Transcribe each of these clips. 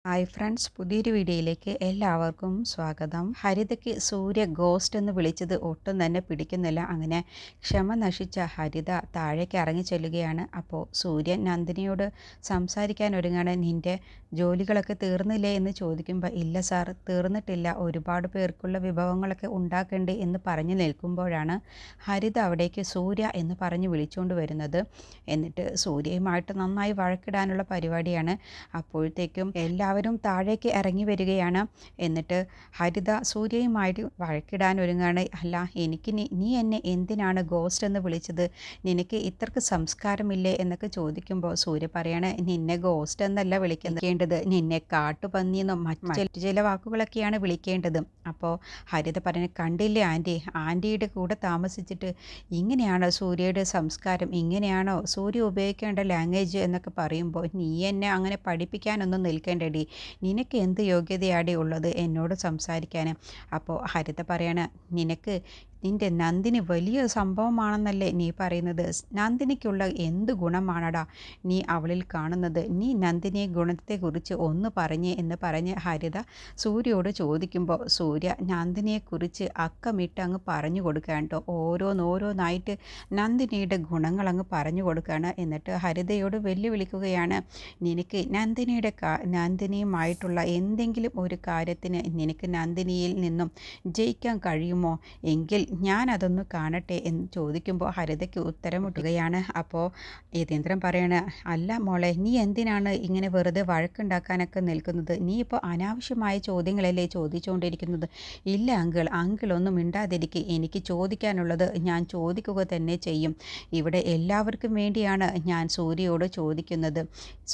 Hi friends, പുതിയൊരു വീഡിയോയിലേക്ക് എല്ലാവർക്കും സ്വാഗതം. ഹരിതയ്ക്ക് സൂര്യ ഗോസ്റ്റ് എന്ന് വിളിച്ചത് ഒട്ടും തന്നെ പിടിക്കുന്നില്ല. അങ്ങനെ ക്ഷമ നശിച്ച ഹരിത താഴേക്ക് ഇറങ്ങി ചെല്ലുകയാണ്. അപ്പോൾ സൂര്യൻ നന്ദിനിയോട് സംസാരിക്കാൻ ഒരുങ്ങാണ്. നിൻ്റെ ജോലികളൊക്കെ തീർന്നില്ലേ എന്ന് ചോദിക്കുമ്പോൾ ഇല്ല സാർ, തീർന്നിട്ടില്ല, ഒരുപാട് പേർക്കുള്ള വിഭവങ്ങളൊക്കെ ഉണ്ടാക്കേണ്ടേ എന്ന് പറഞ്ഞു നിൽക്കുമ്പോഴാണ് ഹരിത അവിടേക്ക് സൂര്യ എന്ന് പറഞ്ഞ് വിളിച്ചുകൊണ്ട് വരുന്നത്. എന്നിട്ട് സൂര്യയുമായിട്ട് നന്നായി വഴക്കിടാനുള്ള പരിപാടിയാണ്. അപ്പോഴത്തേക്കും എല്ലാവരും താഴേക്ക് ഇറങ്ങി വരികയാണ്. എന്നിട്ട് ഹരിത സൂര്യയുമായിട്ട് വഴക്കിടാൻ ഒരുങ്ങാണ്. അല്ല, എനിക്ക് നീ എന്നെ എന്തിനാണ് ഗോസ്റ്റ് എന്ന് വിളിച്ചത്? നിനക്ക് ഇത്രക്ക് സംസ്കാരമില്ലേ എന്നൊക്കെ ചോദിക്കുമ്പോൾ സൂര്യ പറയാണ്, നിന്നെ ഗോസ്റ്റ് എന്നല്ല വിളിക്കേണ്ടത്, നിന്നെ കാട്ടുപന്നിയെന്നും മറ്റു ചില വാക്കുകളൊക്കെയാണ് വിളിക്കേണ്ടത്. അപ്പോൾ ഹരിത പറയുന്നത്, കണ്ടില്ലേ ആൻറ്റിയുടെ കൂടെ താമസിച്ചിട്ട് ഇങ്ങനെയാണോ സൂര്യയുടെ സംസ്കാരം, ഇങ്ങനെയാണോ സൂര്യ ഉപയോഗിക്കേണ്ട ലാംഗ്വേജ് എന്നൊക്കെ പറയുമ്പോൾ നീ എന്നെ അങ്ങനെ പഠിപ്പിക്കാനൊന്നും നിൽക്കേണ്ടടി, നിനക്ക് എന്ത് യോഗ്യതയാടി ഉള്ളത് എന്നോട് സംസാരിക്കാൻ? അപ്പോൾ ഹരിത പറയാണ്, നിൻ്റെ നന്ദിനി വലിയ സംഭവമാണെന്നല്ലേ നീ പറയുന്നത്? നന്ദിനിക്കുള്ള എന്ത് ഗുണമാണടാ നീ അവളിൽ കാണുന്നത്? നീ നന്ദിനി ഗുണത്തെക്കുറിച്ച് ഒന്ന് പറഞ്ഞേ എന്ന് പറഞ്ഞ് ഹരിത സൂര്യയോട് ചോദിക്കുമ്പോൾ സൂര്യ നന്ദിനിയെക്കുറിച്ച് അക്കമിട്ട് അങ്ങ് പറഞ്ഞു കൊടുക്കുകയാണ് കേട്ടോ. ഓരോന്നായിട്ട് നന്ദിനിയുടെ ഗുണങ്ങളങ്ങ് പറഞ്ഞു കൊടുക്കുകയാണ്. എന്നിട്ട് ഹരിതയോട് വെല്ലുവിളിക്കുകയാണ്, നിനക്ക് നന്ദിനിയുമായിട്ടുള്ള എന്തെങ്കിലും ഒരു കാര്യത്തിന് നിനക്ക് നന്ദിനിയിൽ നിന്നും ജയിക്കാൻ കഴിയുമോ? എങ്കിൽ ഞാൻ അതൊന്ന് കാണട്ടെ എന്ന് ചോദിക്കുമ്പോൾ ഹരിതയ്ക്ക് ഉത്തരം മുട്ടുകയാണ്. അപ്പോൾ യതീന്ദ്രൻ പറയാണ്, അല്ല മോളെ, നീ എന്തിനാണ് ഇങ്ങനെ വെറുതെ വഴക്കുണ്ടാക്കാനൊക്കെ നിൽക്കുന്നത്? നീ ഇപ്പോൾ അനാവശ്യമായ ചോദ്യങ്ങളല്ലേ ചോദിച്ചുകൊണ്ടിരിക്കുന്നത്? ഇല്ല അങ്കിൾ ഒന്നും മിണ്ടാതിരിക്കുക, എനിക്ക് ചോദിക്കാനുള്ളത് ഞാൻ ചോദിക്കുക തന്നെ ചെയ്യും. ഇവിടെ എല്ലാവർക്കും വേണ്ടിയാണ് ഞാൻ സൂര്യയോട് ചോദിക്കുന്നത്.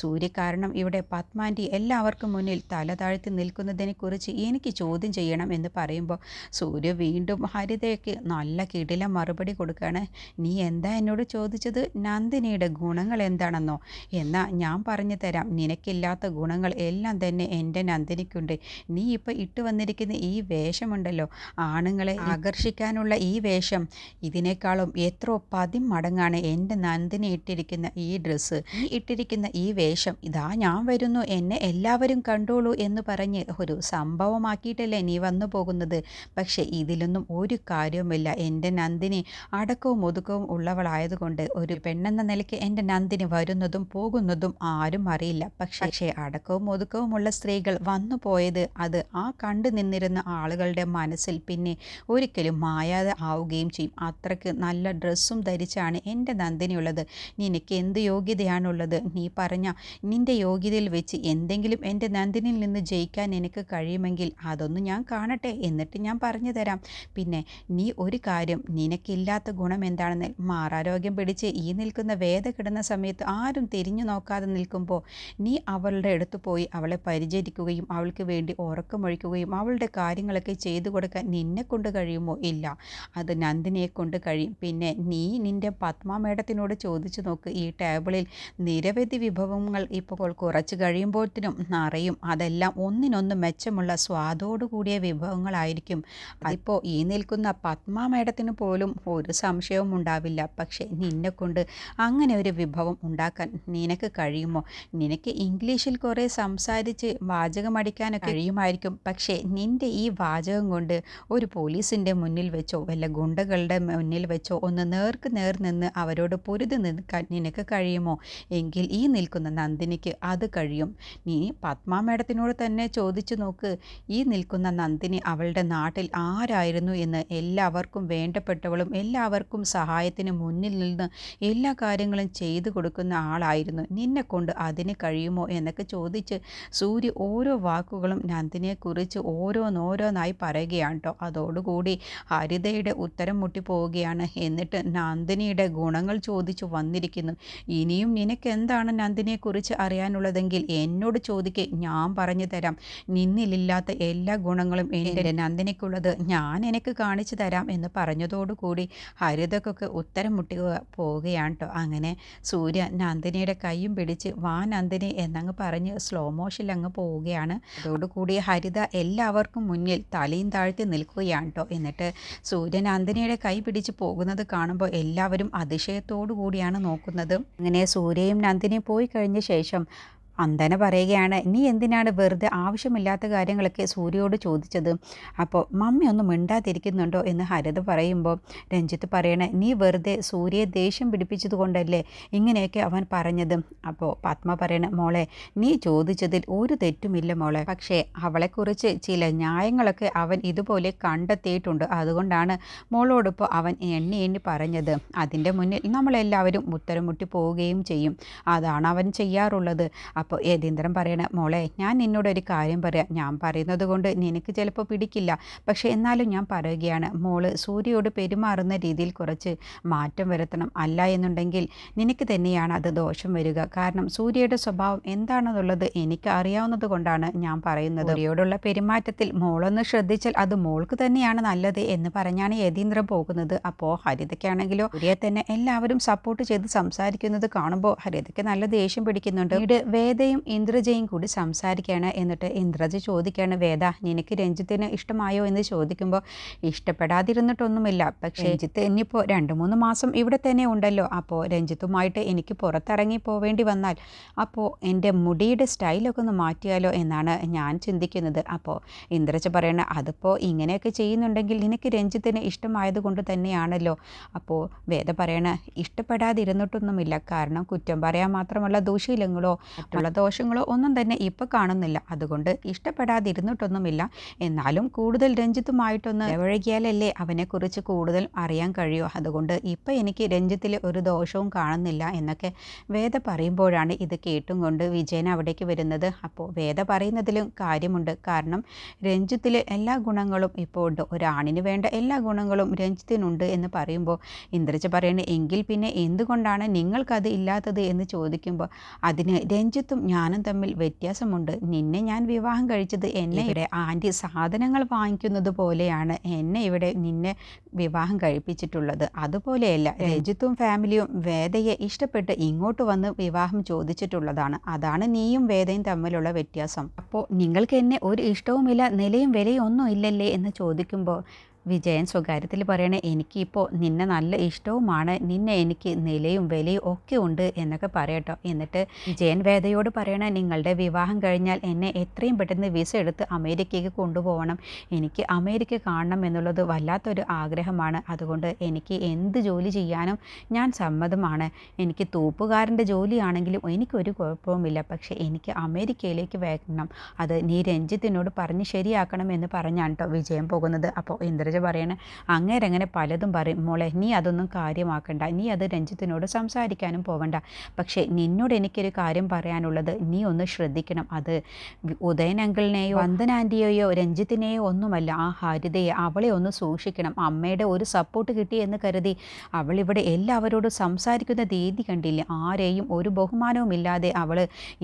സൂര്യ കാരണം ഇവിടെ പത്മാൻറ്റി എല്ലാവർക്കും മുന്നിൽ തല താഴ്ത്തി നിൽക്കുന്നതിനെക്കുറിച്ച് എനിക്ക് ചോദ്യം ചെയ്യണം എന്ന് പറയുമ്പോൾ സൂര്യ വീണ്ടും ഹരിതയ്ക്ക് നല്ല കിടിലം മറുപടി കൊടുക്കുകയാണ്. നീ എന്താ എന്നോട് ചോദിച്ചത്? നന്ദിനിയുടെ ഗുണങ്ങൾ എന്താണെന്നോ? എന്നാൽ ഞാൻ പറഞ്ഞു തരാം. നിനക്കില്ലാത്ത ഗുണങ്ങൾ എല്ലാം തന്നെ എൻ്റെ നന്ദിനിക്കുണ്ട്. നീ ഇപ്പോൾ ഇട്ട് വന്നിരിക്കുന്ന ഈ വേഷമുണ്ടല്ലോ, ആണുങ്ങളെ ആകർഷിക്കാനുള്ള ഈ വേഷം, ഇതിനേക്കാളും എത്രയോ 10 മടങ്ങാണ് എൻ്റെ നന്ദിനി ഇട്ടിരിക്കുന്ന ഈ ഡ്രസ്സ്. ഈ ഇട്ടിരിക്കുന്ന ഈ വേഷം, ഇതാ ഞാൻ വരുന്നു, എന്നെ എല്ലാവരും കണ്ടോളൂ എന്ന് പറഞ്ഞ് ഒരു സംഭവമാക്കിയിട്ടല്ലേ നീ വന്നു പോകുന്നത്. പക്ഷേ ഇതിലൊന്നും ഒരു കാര്യവുമില്ല. എൻ്റെ നന്ദിനി അടക്കവും ഒതുക്കവും ഉള്ളവളായതുകൊണ്ട് ഒരു പെണ്ണെന്ന നിലയ്ക്ക് എൻ്റെ നന്ദിനി വരുന്നതും പോകുന്നതും ആരും അറിയില്ല. പക്ഷേ അടക്കവും ഒതുക്കവുമുള്ള സ്ത്രീകൾ വന്നു പോയത് അത് ആ കണ്ടു നിന്നിരുന്ന ആളുകളുടെ മനസ്സിൽ പിന്നെ ഒരിക്കലും മായാതെ ആവുകയും ചെയ്യും. അത്രയ്ക്ക് നല്ല ഡ്രസ്സും ധരിച്ചാണ് എൻ്റെ നന്ദിനിയുള്ളത്. നിനക്ക് എന്ത് യോഗ്യതയാണുള്ളത്? നീ പറഞ്ഞ നിൻ്റെ യോഗ്യതയിൽ വെച്ച് എന്തെങ്കിലും എൻ്റെ നന്ദിനിയിൽ നിന്ന് ജയിക്കാൻ എനിക്ക് കഴിയുമെങ്കിൽ അതൊന്ന് ഞാൻ കാണട്ടെ, എന്നിട്ട് ഞാൻ പറഞ്ഞു തരാം. പിന്നെ നീ ഒരു കാര്യം, നിനക്കില്ലാത്ത ഗുണം എന്താണെന്ന്, മാറാരോഗ്യം പിടിച്ച് ഈ നിൽക്കുന്ന വേദ കിടന്ന സമയത്ത് ആരും തിരിഞ്ഞു നോക്കാതെ നിൽക്കുമ്പോൾ നീ അവളുടെ അടുത്ത് പോയി അവളെ പരിചരിക്കുകയും അവൾക്ക് വേണ്ടി ഉറക്കമൊഴിക്കുകയും അവളുടെ കാര്യങ്ങളൊക്കെ ചെയ്തു കൊടുക്കാൻ നിന്നെ കൊണ്ട് കഴിയുമോ? ഇല്ല, അത് നന്ദിനിയെ കൊണ്ട് കഴിയും. പിന്നെ നീ നിൻ്റെ പത്മ മേഡത്തിനോട് ചോദിച്ചു നോക്ക്, ഈ ടേബിളിൽ നിരവധി വിഭവങ്ങൾ ഇപ്പോൾ കുറച്ച് കഴിയുമ്പോഴത്തേനും നിറയും. അതെല്ലാം ഒന്നിനൊന്ന് മെച്ചമുള്ള സ്വാദോടു കൂടിയ വിഭവങ്ങളായിരിക്കും. അതിപ്പോൾ ഈ നിൽക്കുന്ന പത്മ മേഡത്തിന് പോലും ഒരു സംശയവും ഉണ്ടാവില്ല. പക്ഷേ നിന്നെക്കൊണ്ട് അങ്ങനെ ഒരു വിഭവം ഉണ്ടാക്കാൻ നിനക്ക് കഴിയുമോ? നിനക്ക് ഇംഗ്ലീഷിൽ കുറേ സംസാരിച്ച് വാചകമടിക്കാനൊക്കെ കഴിയുമായിരിക്കും. പക്ഷേ നിൻ്റെ ഈ വാചകം കൊണ്ട് ഒരു പോലീസിൻ്റെ മുന്നിൽ വെച്ചോ വല്ല ഗുണ്ടകളുടെ മുന്നിൽ വെച്ചോ ഒന്ന് നേർക്ക് നേർ നിന്ന് അവരോട് പൊരുതി നിൽക്കാൻ നിനക്ക് കഴിയുമോ? എങ്കിൽ ഈ നിൽക്കുന്ന നന്ദിനിക്ക് അത് കഴിയും. നീ പത്മ മേഡത്തിനോട് തന്നെ ചോദിച്ചു നോക്ക്, ഈ നിൽക്കുന്ന നന്ദിനി അവളുടെ നാട്ടിൽ ആരായിരുന്നു എന്ന്. എല്ലാവർക്കും വേണ്ടപ്പെട്ടവളും എല്ലാവർക്കും സഹായത്തിന് മുന്നിൽ നിന്ന് എല്ലാ കാര്യങ്ങളും ചെയ്തു കൊടുക്കുന്ന ആളായിരുന്നു. നിന്നെക്കൊണ്ട് അതിന് കഴിയുമോ എന്നൊക്കെ ചോദിച്ച് സൂര്യ ഓരോ വാക്കുകളും നന്ദിനിയെക്കുറിച്ച് ഓരോന്നായി പറയുകയാണ് കേട്ടോ. അതോടുകൂടി ഹരിതയുടെ ഉത്തരം മുട്ടിപ്പോവുകയാണ്. എന്നിട്ട് നന്ദിനിയുടെ ഗുണങ്ങൾ ചോദിച്ചു വന്നിരിക്കുന്നു. ഇനിയും നിനക്ക് എന്താണ് നന്ദിനിയെക്കുറിച്ച് അറിയാനുള്ളതെങ്കിൽ എന്നോട് ചോദിക്ക്, ഞാൻ പറഞ്ഞു തരാം. നിന്നിലില്ലാത്ത എല്ലാ ഗുണങ്ങളും എൻ്റെ നന്ദിനിക്കുള്ളത് ഞാൻ എനിക്ക് കാണിച്ചു തരാം എന്ന് പറഞ്ഞതോടുകൂടി ഹരിതക്കൊക്കെ ഉത്തരം മുട്ടി പോവുകയാണ് കേട്ടോ. അങ്ങനെ സൂര്യ നന്ദിനിയുടെ കൈയും പിടിച്ച് വാ നന്ദിനി എന്നങ്ങ് പറഞ്ഞ് സ്ലോ മോഷനിൽ അങ്ങ് പോവുകയാണ്. അതോടുകൂടി ഹരിത എല്ലാവർക്കും മുന്നിൽ തലയും താഴ്ത്തി നിൽക്കുകയാണ് കേട്ടോ. എന്നിട്ട് സൂര്യ നന്ദിനിയുടെ കൈ പിടിച്ച് പോകുന്നത് കാണുമ്പോൾ എല്ലാവരും അതിശയത്തോടു കൂടിയാണ് നോക്കുന്നത്. അങ്ങനെ സൂര്യയും നന്ദിനിയും പോയി കഴിഞ്ഞ ശേഷം അന്തന പറയുകയാണ്, നീ എന്തിനാണ് വെറുതെ ആവശ്യമില്ലാത്ത കാര്യങ്ങളൊക്കെ സൂര്യയോട് ചോദിച്ചത്? അപ്പോൾ മമ്മി ഒന്നും മിണ്ടാതിരിക്കുന്നുണ്ടോ എന്ന് ഹരിത പറയുമ്പോൾ രഞ്ജിത്ത് പറയണേ, നീ വെറുതെ സൂര്യയെ ദേഷ്യം പിടിപ്പിച്ചത് കൊണ്ടല്ലേ ഇങ്ങനെയൊക്കെ അവൻ പറഞ്ഞത്. അപ്പോൾ പത്മ പറയണ, മോളെ നീ ചോദിച്ചതിൽ ഒരു തെറ്റുമില്ല മോളെ, പക്ഷേ അവളെക്കുറിച്ച് ചില ന്യായങ്ങളൊക്കെ അവൻ ഇതുപോലെ കണ്ടെത്തിയിട്ടുണ്ട്. അതുകൊണ്ടാണ് മോളോടിപ്പോൾ അവൻ എണ്ണി എണ്ണി പറഞ്ഞത്. അതിൻ്റെ മുന്നിൽ നമ്മളെല്ലാവരും ഉത്തരം മുട്ടി പോവുകയും ചെയ്യും. അതാണ് അവൻ ചെയ്യാറുള്ളത്. അപ്പോൾ യതീന്ദ്രൻ പറയണ, മോളെ ഞാൻ നിന്നോടൊരു കാര്യം പറയാം. ഞാൻ പറയുന്നത് കൊണ്ട് നിനക്ക് ചിലപ്പോൾ പിടിക്കില്ല, പക്ഷേ എന്നാലും ഞാൻ പറയുകയാണ്, മോള് സൂര്യയോട് പെരുമാറുന്ന രീതിയിൽ കുറച്ച് മാറ്റം വരുത്തണം. അല്ല എന്നുണ്ടെങ്കിൽ നിനക്ക് തന്നെയാണ് അത് ദോഷം വരിക. കാരണം സൂര്യയുടെ സ്വഭാവം എന്താണെന്നുള്ളത് എനിക്ക് അറിയാവുന്നത് കൊണ്ടാണ് ഞാൻ പറയുന്നത്. സൂര്യയോടുള്ള പെരുമാറ്റത്തിൽ മോളൊന്ന് ശ്രദ്ധിച്ചാൽ അത് മോൾക്ക് തന്നെയാണ് നല്ലത് എന്ന് പറഞ്ഞാണ് യതീന്ദ്രൻ പോകുന്നത്. അപ്പോൾ ഹരിതയ്ക്കാണെങ്കിലോ സൂര്യയെ തന്നെ എല്ലാവരും സപ്പോർട്ട് ചെയ്ത് സംസാരിക്കുന്നത് കാണുമ്പോൾ ഹരിതയ്ക്ക് നല്ല ദേഷ്യം പിടിക്കുന്നുണ്ട്. വേദയും ഇന്ദ്രജയും കൂടി സംസാരിക്കുകയാണ്. എന്നിട്ട് ഇന്ദ്രജ ചോദിക്കുകയാണ്, വേദ നിനക്ക് രഞ്ജിത്തിന് ഇഷ്ടമായോ എന്ന് ചോദിക്കുമ്പോൾ ഇഷ്ടപ്പെടാതിരുന്നിട്ടൊന്നുമില്ല, പക്ഷേ രഞ്ജിത്ത് ഇനിയിപ്പോൾ 2-3 മാസം ഇവിടെ തന്നെ ഉണ്ടല്ലോ, അപ്പോൾ രഞ്ജിത്തുമായിട്ട് എനിക്ക് പുറത്തിറങ്ങി പോവേണ്ടി വന്നാൽ അപ്പോൾ എൻ്റെ മുടിയുടെ സ്റ്റൈലൊക്കെ ഒന്ന് മാറ്റിയാലോ എന്നാണ് ഞാൻ ചിന്തിക്കുന്നത്. അപ്പോൾ ഇന്ദ്രജ പറയണ, അതിപ്പോൾ ഇങ്ങനെയൊക്കെ ചെയ്യുന്നുണ്ടെങ്കിൽ നിനക്ക് രഞ്ജിത്തിന് ഇഷ്ടമായത് കൊണ്ട് തന്നെയാണല്ലോ. അപ്പോൾ വേദ പറയണ, ഇഷ്ടപ്പെടാതിരുന്നിട്ടൊന്നുമില്ല, കാരണം കുറ്റം പറയാൻ മാത്രമുള്ള ദൂഷ്യങ്ങളോ മറ്റുള്ള ദോഷങ്ങളോ ഒന്നും തന്നെ ഇപ്പോൾ കാണുന്നില്ല. അതുകൊണ്ട് ഇഷ്ടപ്പെടാതിരുന്നിട്ടൊന്നുമില്ല. എന്നാലും കൂടുതൽ രഞ്ജിത്തുമായിട്ടൊന്ന് ഇടപഴകിയാലല്ലേ അവനെക്കുറിച്ച് കൂടുതൽ അറിയാൻ കഴിയുമോ. അതുകൊണ്ട് ഇപ്പോൾ എനിക്ക് രഞ്ജിത്തിൽ ഒരു ദോഷവും കാണുന്നില്ല എന്നൊക്കെ വേദ പറയുമ്പോഴാണ് ഇത് കേട്ടും കൊണ്ട് വിജയൻ അവിടേക്ക് വരുന്നത്. അപ്പോൾ വേദ പറയുന്നതിലും കാര്യമുണ്ട്. കാരണം രഞ്ജിത്തിൽ എല്ലാ ഗുണങ്ങളും ഇപ്പോൾ ഉണ്ട്. ഒരാണിന് വേണ്ട എല്ലാ ഗുണങ്ങളും രഞ്ജിത്തിനുണ്ട് എന്ന് പറയുമ്പോൾ ഇന്ദ്രജ പറയുന്നത്, എങ്കിൽ പിന്നെ എന്തുകൊണ്ടാണ് നിങ്ങൾക്കത് ഇല്ലാത്തത് എന്ന് ചോദിക്കുമ്പോൾ അതിന് രഞ്ജിത്തും ഞാനും തമ്മിൽ വ്യത്യാസമുണ്ട്. നിന്നെ ഞാൻ വിവാഹം കഴിച്ചത് എന്നെ ഇവിടെ ആൻറ്റി സാധനങ്ങൾ വാങ്ങിക്കുന്നത് പോലെയാണ് എന്നെ ഇവിടെ നിന്നെ വിവാഹം കഴിപ്പിച്ചിട്ടുള്ളത്. അതുപോലെയല്ല രഞ്ജിത്തും ഫാമിലിയും വേദയെ ഇഷ്ടപ്പെട്ട് ഇങ്ങോട്ട് വന്ന് വിവാഹം ചോദിച്ചിട്ടുള്ളതാണ്. അതാണ് നീയും വേദയും തമ്മിലുള്ള വ്യത്യാസം. അപ്പോൾ നിങ്ങൾക്ക് എന്നെ ഒരു ഇഷ്ടവുമില്ല, നിലയും വിലയും ഒന്നും ഇല്ലല്ലേ എന്ന് ചോദിക്കുമ്പോൾ വിജയൻ സ്വകാര്യത്തിൽ പറയണേ, എനിക്കിപ്പോൾ നിന്നെ നല്ല ഇഷ്ടവുമാണ്, നിന്നെ എനിക്ക് നിലയും വിലയും ഒക്കെ ഉണ്ട് എന്നൊക്കെ പറയട്ടോ. എന്നിട്ട് വിജയൻ വേദയോട് പറയണേ, നിങ്ങളുടെ വിവാഹം കഴിഞ്ഞാൽ എന്നെ എത്രയും പെട്ടെന്ന് വിസ എടുത്ത് അമേരിക്കയ്ക്ക് കൊണ്ടുപോകണം. എനിക്ക് അമേരിക്ക കാണണം എന്നുള്ളത് വല്ലാത്തൊരു ആഗ്രഹമാണ്. അതുകൊണ്ട് എനിക്ക് എന്ത് ജോലി ചെയ്യാനും ഞാൻ സമ്മതമാണ്. എനിക്ക് തൂപ്പുകാരൻ്റെ ജോലിയാണെങ്കിലും എനിക്കൊരു കുഴപ്പവുമില്ല, പക്ഷേ എനിക്ക് അമേരിക്കയിലേക്ക് വരണം. അത് നീ രഞ്ജിത്തിനോട് പറഞ്ഞ് ശരിയാക്കണം എന്ന് പറഞ്ഞാണ് കേട്ടോ വിജയൻ പോകുന്നത്. അപ്പോൾ ഇന്ദ്രജ പറയണേ, അങ്ങേരങ്ങനെ പലതും പറയും മോളെ, നീ അതൊന്നും കാര്യമാക്കണ്ട, നീ അത് രഞ്ജിത്തിനോട് സംസാരിക്കാനും പോവണ്ട. പക്ഷേ നിന്നോട് എനിക്കൊരു കാര്യം പറയാനുള്ളത്, നീ ഒന്ന് ശ്രദ്ധിക്കണം. അത് ഉദയൻ അങ്കിളിനെയോ വന്ദന ആൻറ്റിയെയോ രഞ്ജിത്തിനെയോ ഒന്നുമല്ല, ആ ഹരിതയെ, അവളെ ഒന്ന് സൂക്ഷിക്കണം. അമ്മയുടെ ഒരു സപ്പോർട്ട് കിട്ടി എന്ന് കരുതി അവളിവിടെ എല്ലാവരോടും സംസാരിക്കുന്ന രീതി കണ്ടില്ലേ, ആരെയും ഒരു ബഹുമാനവും ഇല്ലാതെ അവൾ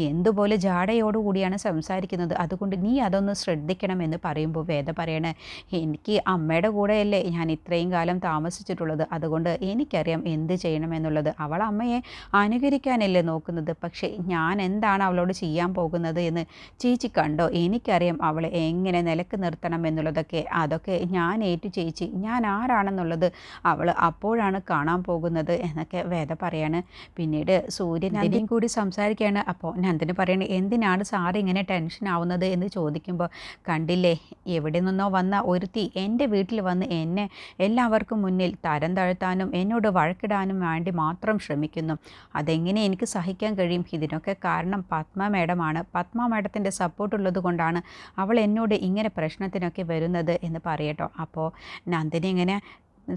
എന്തുപോലെ ജാടയോടുകൂടിയാണ് സംസാരിക്കുന്നത്. അതുകൊണ്ട് നീ അതൊന്ന് ശ്രദ്ധിക്കണം എന്ന് പറയുമ്പോൾ വേദ പറയണേ, എനിക്ക് അമ്മയുടെ കൂടെയല്ലേ ഞാൻ ഇത്രയും കാലം താമസിച്ചിട്ടുള്ളത്, അതുകൊണ്ട് എനിക്കറിയാം എന്ത് ചെയ്യണമെന്നുള്ളത്. അവൾ അമ്മയെ അനുകരിക്കാനല്ലേ നോക്കുന്നത്, പക്ഷേ ഞാൻ എന്താണ് അവളോട് ചെയ്യാൻ പോകുന്നത് എന്ന് ചേച്ചി കണ്ടോ, എനിക്കറിയാം അവളെ എങ്ങനെ നിലക്ക് നിർത്തണം എന്നുള്ളതൊക്കെ. അതൊക്കെ ഞാൻ ഏറ്റു ചേച്ചി, ഞാൻ ആരാണെന്നുള്ളത് അവൾ അപ്പോഴാണ് കാണാൻ പോകുന്നത് എന്നൊക്കെ വേദ പറയാണ്. പിന്നീട് സൂര്യൻ നന്ദിയും കൂടി സംസാരിക്കുകയാണ്. അപ്പോൾ നന്ദിനി പറയണേ, എന്തിനാണ് സാറ് ഇങ്ങനെ ടെൻഷൻ ആവുന്നത് എന്ന് ചോദിക്കുമ്പോൾ, കണ്ടില്ലേ എവിടെ നിന്നോ വന്ന ഒരുത്തി എൻ്റെ വീട്ടിൽ വന്ന് എന്നെ എല്ലാവർക്കും മുന്നിൽ തരം താഴ്ത്താനും എന്നോട് വഴക്കിടാനും വേണ്ടി മാത്രം ശ്രമിക്കുന്നു. അതെങ്ങനെ എനിക്ക് സഹിക്കാൻ കഴിയും? ഇതിനൊക്കെ കാരണം പത്മ മേഡമാണ്. പത്മ മേഡത്തിൻ്റെ സപ്പോർട്ടുള്ളത് കൊണ്ടാണ് അവൾ എന്നോട് ഇങ്ങനെ പ്രശ്നത്തിനൊക്കെ വരുന്നത് എന്ന് പറയട്ടോ. അപ്പോൾ നന്ദിനി ഇങ്ങനെ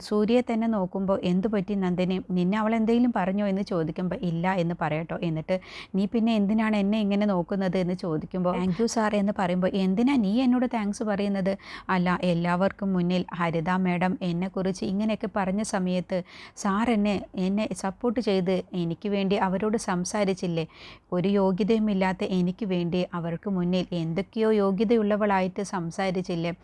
സൂര്യയെ തന്നെ നോക്കുമ്പോൾ, എന്തു പറ്റി നന്ദിനി, നിന്നെ അവൾ എന്തെങ്കിലും പറഞ്ഞോ എന്ന് ചോദിക്കുമ്പോൾ ഇല്ല എന്ന് പറയട്ടോ. എന്നിട്ട് നീ പിന്നെ എന്തിനാണ് എന്നെ ഇങ്ങനെ നോക്കുന്നത് എന്ന് ചോദിക്കുമ്പോൾ താങ്ക് യു സാർ എന്ന് പറയുമ്പോൾ, എന്തിനാ നീ എന്നോട് താങ്ക്സ് പറയുന്നത്? അല്ല, എല്ലാവർക്കും മുന്നിൽ ഹരിത മേഡം എന്നെക്കുറിച്ച് ഇങ്ങനെയൊക്കെ പറഞ്ഞ സമയത്ത് സാർ എന്നെ സപ്പോർട്ട് ചെയ്ത് എനിക്ക് വേണ്ടി അവരോട് സംസാരിച്ചില്ലേ? ഒരു യോഗ്യതയുമില്ലാത്ത എനിക്ക് വേണ്ടി അവർക്ക് മുന്നിൽ എന്തൊക്കെയോ യോഗ്യതയുള്ളവളായിട്ട് സംസാരിച്ചില്ലേ?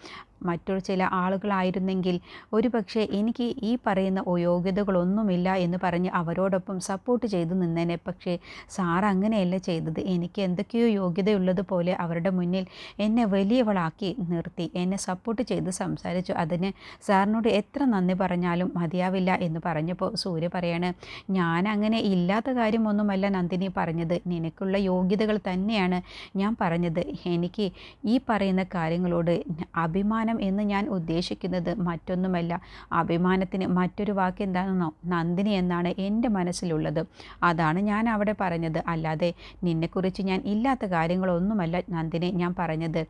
മറ്റൊരു ചില ആളുകളായിരുന്നെങ്കിൽ ഒരു പക്ഷേ എനിക്ക് ഈ പറയുന്ന യോഗ്യതകളൊന്നുമില്ല എന്ന് പറഞ്ഞ് അവരോടൊപ്പം സപ്പോർട്ട് ചെയ്ത് നിന്നേനെ. പക്ഷേ സാർ അങ്ങനെയല്ല ചെയ്തത്. എനിക്ക് എന്തൊക്കെയോ യോഗ്യതയുള്ളതുപോലെ അവരുടെ മുന്നിൽ എന്നെ വലിയവളാക്കി നിർത്തി. എന്നെ സപ്പോർട്ട് ചെയ്ത് സംസാരിച്ചു. അതിന് സാറിനോട് എത്ര നന്ദി പറഞ്ഞാലും മതിയാവില്ല എന്ന് പറഞ്ഞപ്പോൾ സൂര്യ പറയാണ്, ഞാൻ അങ്ങനെ ഇല്ലാത്ത കാര്യമൊന്നുമല്ല നന്ദിനി പറഞ്ഞത്. നിനക്കുള്ള യോഗ്യതകൾ തന്നെയാണ് ഞാൻ പറഞ്ഞത്. എനിക്ക് ഈ പറയുന്ന കാര്യങ്ങളോട് അഭിമാനം എന്ന് ഞാൻ ഉദ്ദേശിക്കുന്നത് മറ്റൊന്നുമല്ല. അഭിമാനത്തിന് മറ്റൊരു വാക്ക് എന്താണെന്നോ, നന്ദിനി എന്നാണ് എൻ്റെ മനസ്സിലുള്ളത്. അതാണ് ഞാൻ അവിടെ പറഞ്ഞത്. അല്ലാതെ നിന്നെക്കുറിച്ച് ഞാൻ ഇല്ലാത്ത കാര്യങ്ങളൊന്നുമല്ല നന്ദിനി ഞാൻ പറഞ്ഞത്.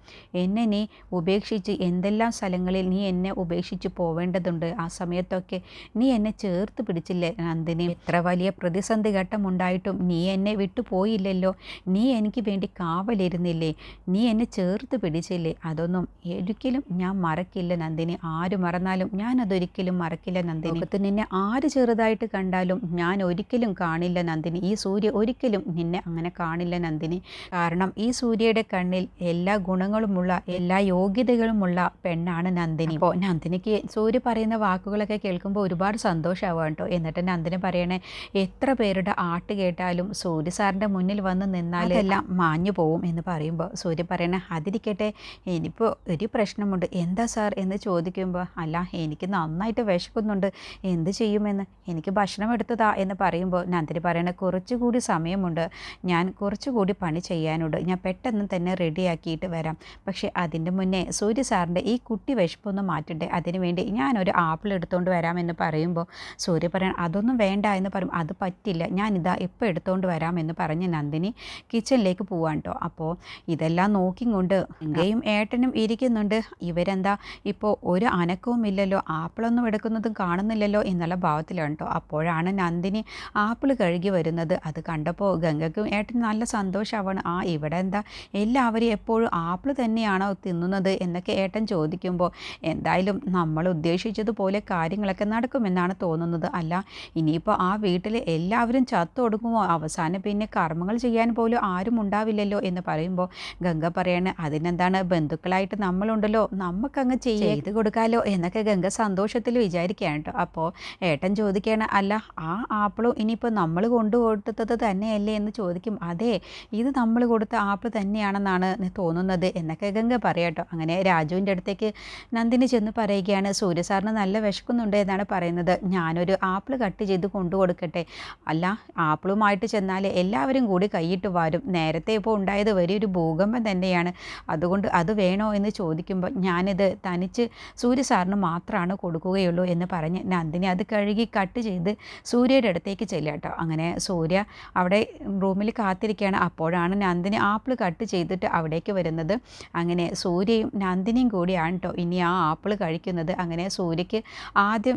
എന്നെ നീ ഉപേക്ഷിച്ച് എന്തെല്ലാം സ്ഥലങ്ങളിൽ നീ എന്നെ ഉപേക്ഷിച്ച് പോവേണ്ടതുണ്ട്. ആ സമയത്തൊക്കെ നീ എന്നെ ചേർത്ത് പിടിച്ചില്ലേ നന്ദിനി? എത്ര വലിയ പ്രതിസന്ധി ഘട്ടമുണ്ടായിട്ടും നീ എന്നെ വിട്ടു പോയില്ലല്ലോ. നീ എനിക്ക് വേണ്ടി കാവലിരുന്നില്ലേ? നീ എന്നെ ചേർത്ത് പിടിച്ചില്ലേ? അതൊന്നും ഒരിക്കലും ഞാൻ മറക്കില്ല നന്ദിനി. ആര് മറന്നാലും ഞാൻ അതൊരിക്കലും മറക്കില്ല നന്ദിനി. ലോകത്ത് നിന്നെ ആര് ചെറുതായിട്ട് കണ്ടാലും ഞാൻ ഒരിക്കലും കാണില്ല നന്ദിനി. ഈ സൂര്യ ഒരിക്കലും നിന്നെ അങ്ങനെ കാണില്ല നന്ദിനി. കാരണം ഈ സൂര്യയുടെ കണ്ണിൽ എല്ലാ ഗുണങ്ങളുമുള്ള എല്ലാ യോഗ്യതകളുമുള്ള പെണ്ണാണ് നന്ദിനി. അപ്പോൾ നന്ദിനിക്ക് സൂര്യ പറയുന്ന വാക്കുകളൊക്കെ കേൾക്കുമ്പോൾ ഒരുപാട് സന്തോഷമാവുക കേട്ടോ. എന്നിട്ട് നന്ദിനി പറയണേ, എത്ര പേരുടെ ആട്ട് കേട്ടാലും സൂര്യ സാറിൻ്റെ മുന്നിൽ വന്ന് നിന്നാൽ എല്ലാം മാഞ്ഞു പോവും എന്ന് പറയുമ്പോൾ സൂര്യ പറയണേ, അതിരിക്കട്ടെ, ഇനിയിപ്പോൾ ഒരു പ്രശ്നമുണ്ട്. എന്താ സാർ എന്ന് ചോദിക്കുമ്പോൾ, അല്ല എനിക്ക് നന്നായിട്ട് വിശക്കുന്നുണ്ട്, എന്ത് ചെയ്യുമെന്ന്, എനിക്ക് ഭക്ഷണം എടുത്തതാ എന്ന് പറയുമ്പോൾ നന്ദിനി പറയണേ, കുറച്ചുകൂടി സമയമുണ്ട്, ഞാൻ കുറച്ചുകൂടി പണി ചെയ്യാനുണ്ട്, ഞാൻ പെട്ടെന്ന് തന്നെ റെഡിയാക്കിയിട്ട് വരാം. പക്ഷേ അതിൻ്റെ മുന്നേ സൂര്യ സാറിൻ്റെ ഈ കുട്ടി വിശപ്പൊന്ന് മാറ്റണ്ടേ, അതിനുവേണ്ടി ഞാനൊരു ആപ്പിൾ എടുത്തുകൊണ്ട് വരാമെന്ന് പറയുമ്പോൾ സൂര്യ പറയണം, അതൊന്നും വേണ്ട എന്ന് പറയും. അത് പറ്റില്ല, ഞാനിതാ ഇപ്പോൾ എടുത്തുകൊണ്ട് വരാമെന്ന് പറഞ്ഞ് നന്ദിനി കിച്ചണിലേക്ക് പോവാൻ കേട്ടോ. അപ്പോൾ ഇതെല്ലാം നോക്കിക്കൊണ്ട് ഗംഗയും ഏട്ടനും ഇരിക്കുന്നുണ്ട്. ഇവരെന്താ ഇപ്പോൾ ഒരു അനക്കവും ഇല്ലല്ലോ, ആപ്പിളൊന്നും എടുക്കുന്നതും കാണുന്നില്ലല്ലോ എന്നുള്ള ഭാവത്തിലാണ് കേട്ടോ. അപ്പോഴാണ് നന്ദിനി ആപ്പിൾ കഴുകി വരുന്നത്. അത് കണ്ടപ്പോൾ ഗംഗയ്ക്കും ഏട്ടനും നല്ല സന്തോഷമാവാണ്. ഇവിടെ എന്താ എല്ലാവരും എപ്പോഴും ആപ്പിൾ തന്നെയാണോ തിന്നുന്നത് എന്നൊക്കെ ഏട്ടൻ ചോദിക്കുമ്പോൾ, എന്തായാലും നമ്മൾ ഉദ്ദേശിച്ചതുപോലെ കാര്യങ്ങളൊക്കെ നടക്കുമെന്നാണ് തോന്നുന്നത്. അല്ല, ഇനിയിപ്പോൾ ആ വീട്ടിൽ എല്ലാവരും ചത്തൊടുങ്ങുമോ? അവസാനം പിന്നെ കർമ്മങ്ങൾ ചെയ്യാൻ പോലും ആരും ഉണ്ടാവില്ലല്ലോ എന്ന് പറയുമ്പോൾ ഗംഗ പറയാണ്, അതിനെന്താണ്, ബന്ധുക്കളായിട്ട് നമ്മളുണ്ടല്ലോ, നമുക്കങ്ങ് ചെയ്ത് കൊടുക്കാമല്ലോ എന്നൊക്കെ ഗംഗ സന്തോഷത്തിൽ വിചാരിക്കുകയാണ് കേട്ടോ. അപ്പോൾ ഏട്ടൻ ചോദിക്കുകയാണ്, അല്ല ആ ആപ്പിളും ഇനിയിപ്പോൾ നമ്മൾ കൊണ്ടു കൊടുത്തത് തന്നെയല്ലേ എന്ന് ചോദിക്കും. അതെ, ഇത് നമ്മൾ കൊടുത്ത ആപ്പിൾ തന്നെയാണെന്നാണ് തോന്നുന്നത് എന്നൊക്കെ ഗംഗ പറയാം കേട്ടോ. അങ്ങനെ രാജുവിൻ്റെ അടുത്തേക്ക് നന്ദിനി ചെന്ന് പറയുകയാണ്, സൂര്യ സാറിന് നല്ല വിശക്കുന്നുണ്ട് എന്നാണ് പറയുന്നത്, ഞാനൊരു ആപ്പിൾ കട്ട് ചെയ്ത് കൊണ്ടു കൊടുക്കട്ടെ? അല്ല, ആപ്പിളുമായിട്ട് ചെന്നാൽ എല്ലാവരും കൂടി കൈയിട്ട് വരും. നേരത്തെ ഇപ്പോൾ ഉണ്ടായത് വലിയൊരു ഭൂകമ്പം തന്നെയാണ്, അതുകൊണ്ട് അത് വേണോ എന്ന് ചോദിക്കുമ്പോൾ ഞാനിത് തനിച്ച് സൂര്യ സാറിന് മാത്രമാണ് കൊടുക്കുകയുള്ളൂ എന്ന് പറഞ്ഞ് നന്ദിനി അത് കഴുകി കട്ട് ചെയ്ത് സൂര്യയുടെ അടുത്തേക്ക് ചെല്ലുക കേട്ടോ. അങ്ങനെ സൂര്യ അവിടെ റൂമിൽ കാത്തിരിക്കുകയാണ്. അപ്പോഴാണ് നന്ദിനി ആപ്പിൾ കട്ട് ചെയ്തിട്ട് അവിടേക്ക് വരുന്നത്. അങ്ങനെ സൂര്യയും നന്ദിനിയും കൂടിയാണ് കേട്ടോ ഇനി ആ ആപ്പിൾ കഴിക്കുന്നത്. അങ്ങനെ സൂര്യക്ക് ആദ്യം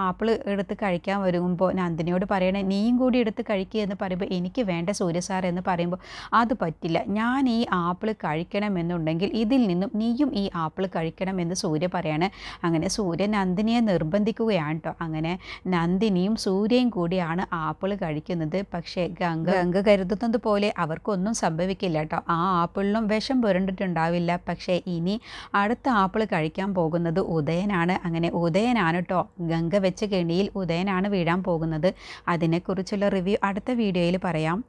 ആപ്പിൾ എടുത്ത് കഴിക്കാൻ വരുമ്പോൾ നന്ദിനിയോട് പറയണേ, നീയും കൂടി എടുത്ത് കഴിക്കുക എന്ന് പറയുമ്പോൾ, എനിക്ക് വേണ്ട സൂര്യ സാർ എന്ന് പറയുമ്പോൾ, അത് പറ്റില്ല, ഞാൻ ഈ ആപ്പിൾ കഴിക്കണമെന്നുണ്ടെങ്കിൽ ഇതിൽ നിന്നും നീയും ഈ ആപ്പിൾ കഴിക്കണമെന്ന് സൂര്യ പറയാണ്. അങ്ങനെ സൂര്യ നന്ദിനിയെ നിർബന്ധിക്കുകയാണ് കേട്ടോ. അങ്ങനെ നന്ദിനിയും സൂര്യയും കൂടിയാണ് ആപ്പിൾ കഴിക്കുന്നത്. പക്ഷേ ഗംഗ കരുതുന്നത് പോലെ അവർക്കൊന്നും സംഭവിക്കില്ല കേട്ടോ. ആ ആപ്പിളിനും വിഷം പുരണ്ടിട്ടുണ്ടാവില്ല. പക്ഷേ ഇനി അടുത്ത ആപ്പിൾ കഴിക്കാൻ പോകുന്നത് ഉദയനാണ്. അങ്ങനെ ഉദയനാണ് കേട്ടോ, ഗംഗ വെച്ച കെണിയിൽ ഉദയനാണ് വീഴാൻ പോകുന്നത്. അതിനെക്കുറിച്ചുള്ള റിവ്യൂ അടുത്ത വീഡിയോയിൽ പറയാം.